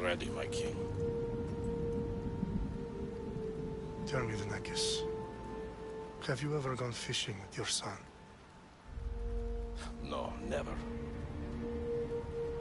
ready, my king. Tell me, Vinakis, have you ever gone fishing with your son? No, never.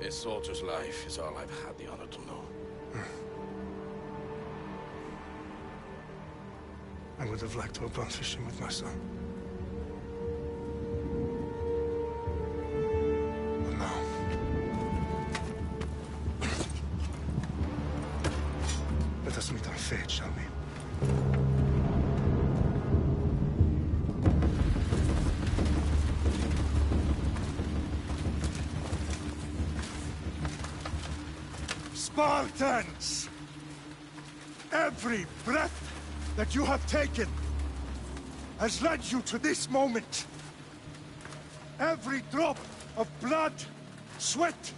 A soldier's life is all I've had the honor to know. I would have liked to have gone fishing with my son. But now... let us meet our fate, shall we? Spartans! Every breath that you have taken has led you to this moment. Every drop of blood, sweat,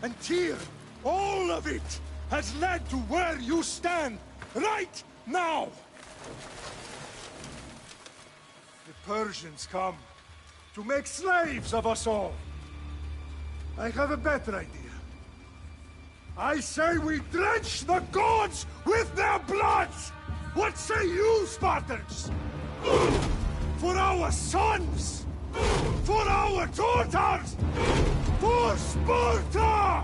and tear, all of it has led to where you stand right now. The Persians come to make slaves of us all. I have a better idea. I say we drench the gods with their blood! What say you, Spartans? For our sons! For our daughters! For Sparta!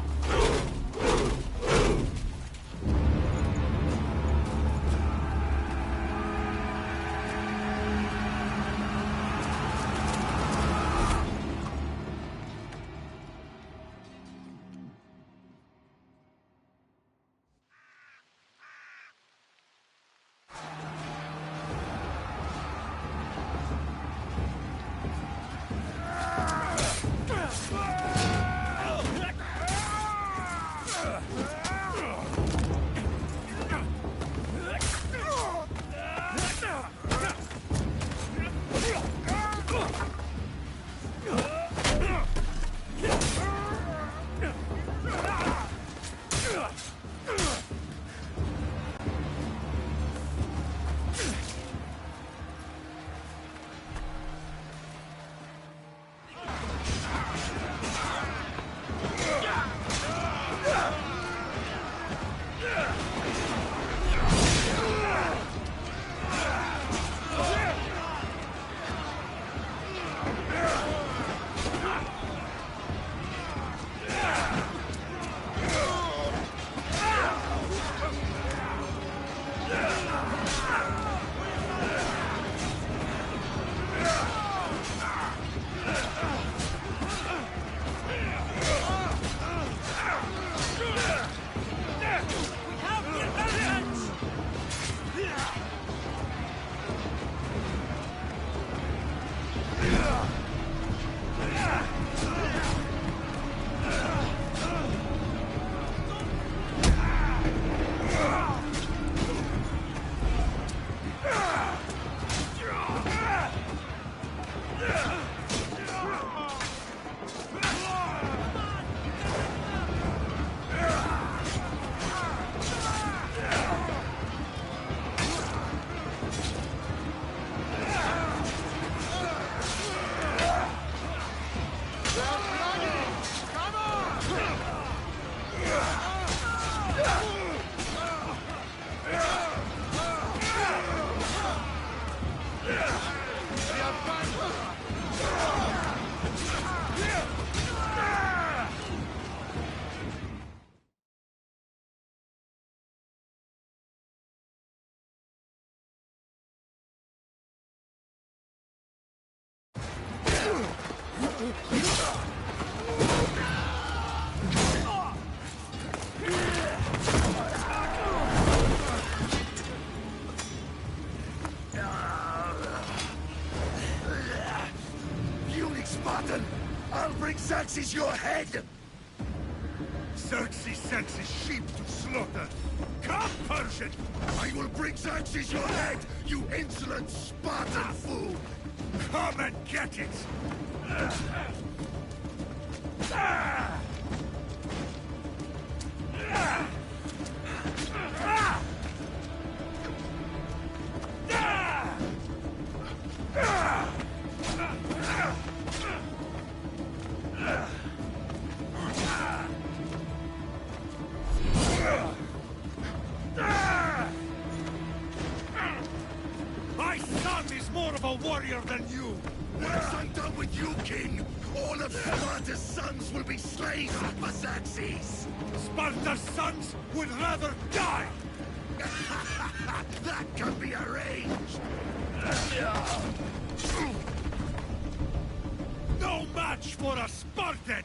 Spartan! I'll bring Xerxes your head! Xerxes sends his sheep to slaughter. Come, Persian! I will bring Xerxes your head, you insolent Spartan fool! Come and get it! than you! When I'm done with you, King, all of Sparta's sons will be slaves for Xerxes! Sparta's sons would rather die! That can be arranged! No match for a Spartan!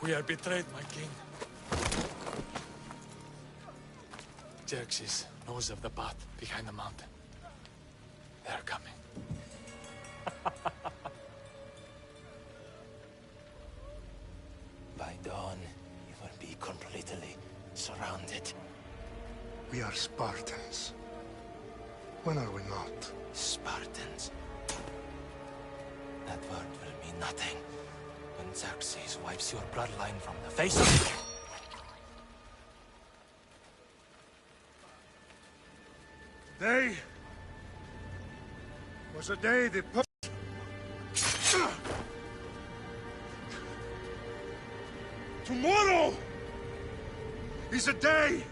We are betrayed, my king. Xerxes knows of the path behind the mountain. They are coming. By dawn, you will be completely surrounded. We are Spartans. When are we not? Spartans. That word will mean nothing when Xerxes wipes your bloodline from the face of the... Day was a day the Tomorrow is a day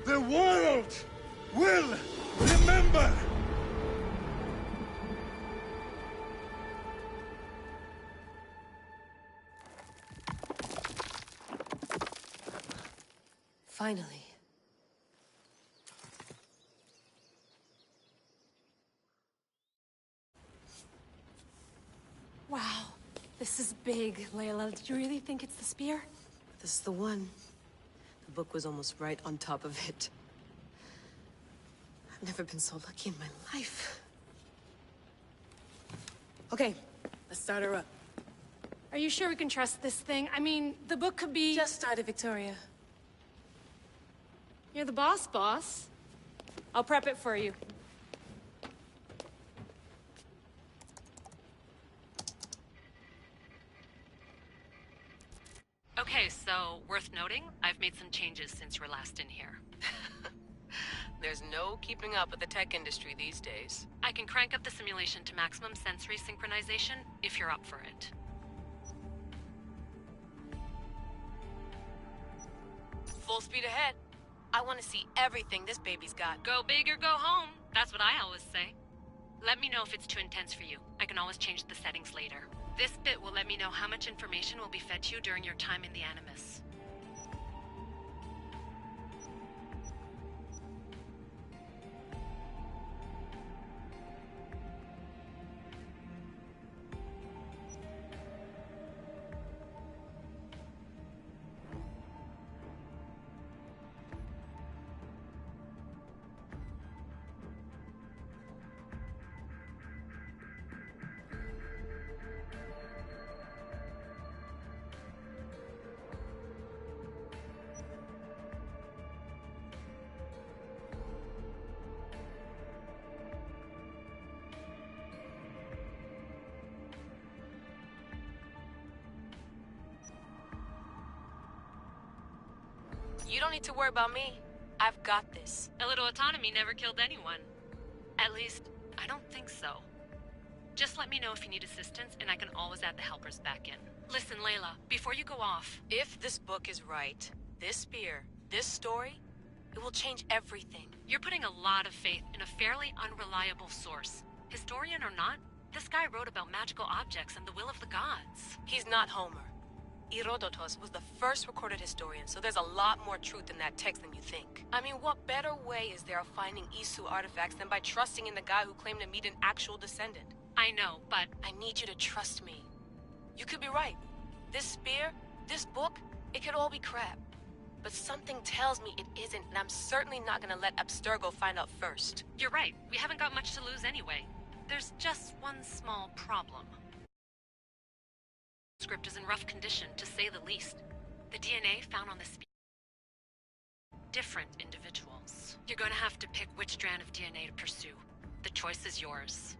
the world will remember. Finally. Wow, this is big, Layla. Did you really think it's the spear? This is the one. The book was almost right on top of it. I've never been so lucky in my life. Okay, let's start her up. Are you sure we can trust this thing? I mean, the book could be... Just started, Victoria. You're the boss. I'll prep it for you. Okay, so, worth noting, I've made some changes since you were last in here. There's no keeping up with the tech industry these days. I can crank up the simulation to maximum sensory synchronization, if you're up for it. Full speed ahead. I want to see everything this baby's got. Go big or go home. That's what I always say. Let me know if it's too intense for you. I can always change the settings later. This bit will let me know how much information will be fed to you during your time in the Animus. You don't need to worry about me. I've got this. A little autonomy never killed anyone. At least, I don't think so. Just let me know if you need assistance, and I can always add the helpers back in. Listen, Layla, before you go off... If this book is right, this spear, this story, it will change everything. You're putting a lot of faith in a fairly unreliable source. Historian or not, this guy wrote about magical objects and the will of the gods. He's not Homer. Herodotus was the first recorded historian, so there's a lot more truth in that text than you think. I mean, what better way is there of finding Isu artifacts than by trusting in the guy who claimed to meet an actual descendant? I know, but I need you to trust me. You could be right. This spear, this book, it could all be crap. But something tells me it isn't, and I'm certainly not gonna let Abstergo find out first. you're right. We haven't got much to lose anyway. There's just one small problem. The script is in rough condition, to say the least. The DNA found on the spear. Different individuals. You're gonna have to pick which strand of DNA to pursue. The choice is yours.